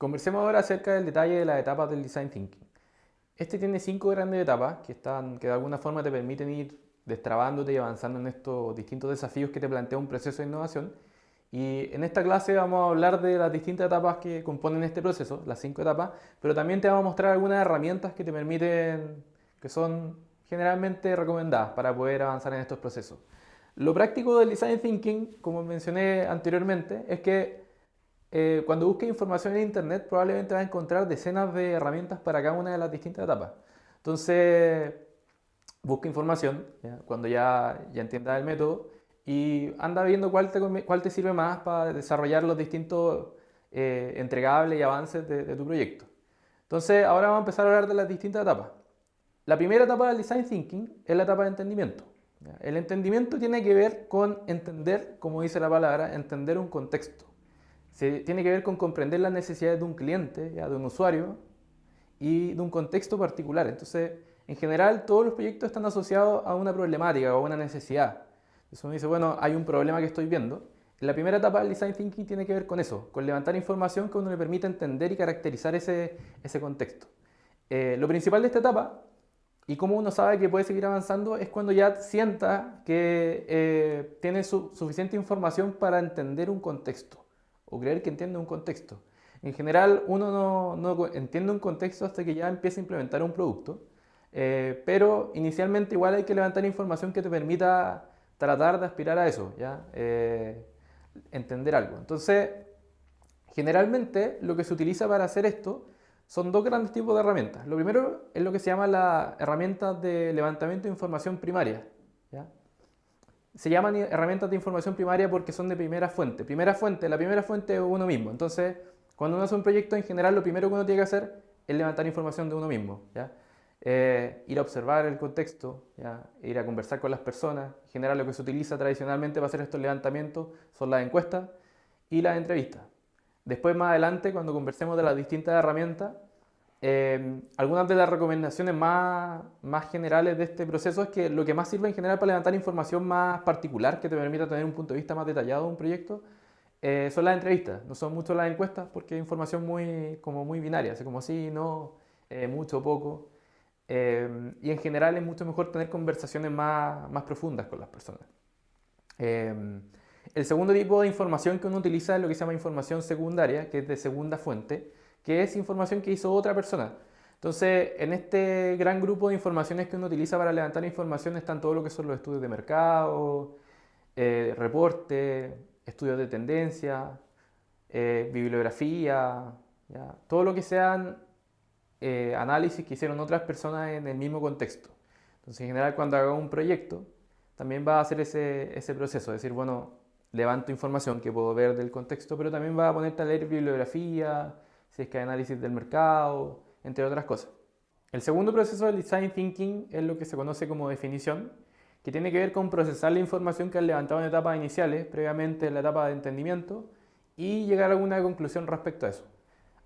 Conversemos ahora acerca del detalle de las etapas del Design Thinking. Este tiene 5 grandes etapas que de alguna forma te permiten ir destrabándote y avanzando en estos distintos desafíos que te plantea un proceso de innovación. Y en esta clase vamos a hablar de las distintas etapas que componen este proceso, las 5 etapas, pero también te vamos a mostrar algunas herramientas que te permiten, que son generalmente recomendadas para poder avanzar en estos procesos. Lo práctico del Design Thinking, como mencioné anteriormente, es que cuando busques información en Internet probablemente vas a encontrar decenas de herramientas para cada una de las distintas etapas. Entonces, busca información, ¿ya? Cuando ya entiendas el método y anda viendo cuál te sirve más para desarrollar los distintos entregables y avances de tu proyecto. Entonces, ahora vamos a empezar a hablar de las distintas etapas. La primera etapa del Design Thinking es la etapa de entendimiento. ¿Ya? El entendimiento tiene que ver con entender, como dice la palabra, entender un contexto. Tiene que ver con comprender las necesidades de un cliente, ¿ya? De un usuario y de un contexto particular. Entonces, en general, todos los proyectos están asociados a una problemática o a una necesidad. Entonces uno dice, bueno, hay un problema que estoy viendo. La primera etapa del Design Thinking tiene que ver con eso, con levantar información que a uno le permite entender y caracterizar ese contexto. Lo principal de esta etapa, y cómo uno sabe que puede seguir avanzando, es cuando ya sienta que tiene suficiente información para entender un contexto o creer que entiende un contexto. En general, uno no entiende un contexto hasta que ya empieza a implementar un producto, pero inicialmente igual hay que levantar información que te permita tratar de aspirar a eso, ¿ya? Entender algo. Entonces, generalmente lo que se utiliza para hacer esto son 2 grandes tipos de herramientas. Lo primero es lo que se llama la herramienta de levantamiento de información primaria, ¿ya? Se llaman herramientas de información primaria porque son de primera fuente. La primera fuente es uno mismo. Entonces, cuando uno hace un proyecto, en general, lo primero que uno tiene que hacer es levantar información de uno mismo, ¿ya? Ir a observar el contexto, ¿ya? Ir a conversar con las personas. En general, lo que se utiliza tradicionalmente para hacer estos levantamientos son las encuestas y las entrevistas. Después, más adelante, cuando conversemos de las distintas herramientas, algunas de las recomendaciones más generales de este proceso es que lo que más sirve en general para levantar información más particular que te permita tener un punto de vista más detallado de un proyecto son las entrevistas, no son mucho las encuestas porque es información como muy binaria, así como sí, no, mucho, poco. Y en general es mucho mejor tener conversaciones más profundas con las personas. Eh, el segundo tipo de información que uno utiliza es lo que se llama información secundaria, que es de segunda fuente, que es información que hizo otra persona. Entonces, en este gran grupo de informaciones que uno utiliza para levantar información están todo lo que son los estudios de mercado, reportes, estudios de tendencia, bibliografía, ¿ya? Todo lo que sean análisis que hicieron otras personas en el mismo contexto. Entonces, en general, cuando haga un proyecto, también va a hacer ese proceso, decir, bueno, levanto información que puedo ver del contexto, pero también va a ponerte a leer bibliografía, si es que hay análisis del mercado, entre otras cosas. El segundo proceso del Design Thinking es lo que se conoce como definición, que tiene que ver con procesar la información que has levantado en etapas iniciales, previamente en la etapa de entendimiento, y llegar a alguna conclusión respecto a eso.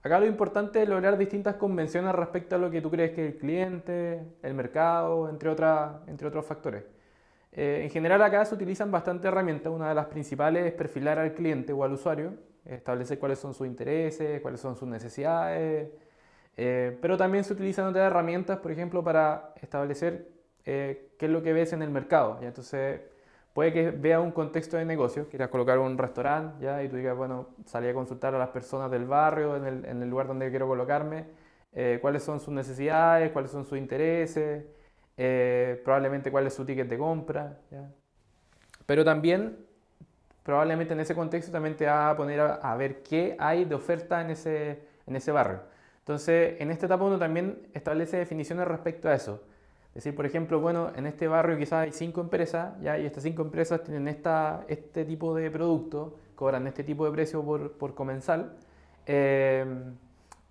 Acá lo importante es lograr distintas convenciones respecto a lo que tú crees que es el cliente, el mercado, entre otros factores. En general acá se utilizan bastantes herramientas. Una de las principales es perfilar al cliente o al usuario, establecer cuáles son sus intereses, cuáles son sus necesidades, pero también se utilizan otras herramientas, por ejemplo, para establecer qué es lo que ves en el mercado. ¿Ya? Entonces, puede que veas un contexto de negocio, quieras colocar un restaurante, ¿ya? Y tú digas, bueno, salí a consultar a las personas del barrio, en el lugar donde quiero colocarme, cuáles son sus necesidades, cuáles son sus intereses, probablemente cuál es su ticket de compra, ¿ya? Pero también, probablemente en ese contexto también te va a poner a ver qué hay de oferta en ese barrio. Entonces, en esta etapa uno también establece definiciones respecto a eso. Es decir, por ejemplo, bueno, en este barrio quizás hay 5 empresas, ¿ya? Y estas 5 empresas tienen este tipo de producto, cobran este tipo de precio por comensal. eh,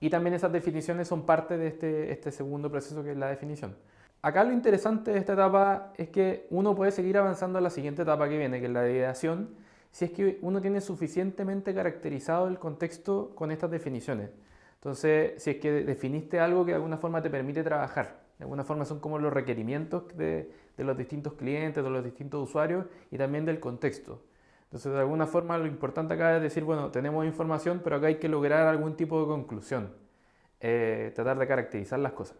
y también esas definiciones son parte de este segundo proceso que es la definición. Acá lo interesante de esta etapa es que uno puede seguir avanzando a la siguiente etapa que viene, que es la de ideación, si es que uno tiene suficientemente caracterizado el contexto con estas definiciones. Entonces, si es que definiste algo que de alguna forma te permite trabajar, de alguna forma son como los requerimientos de los distintos clientes, de los distintos usuarios y también del contexto. Entonces, de alguna forma, lo importante acá es decir, bueno, tenemos información, pero acá hay que lograr algún tipo de conclusión, tratar de caracterizar las cosas.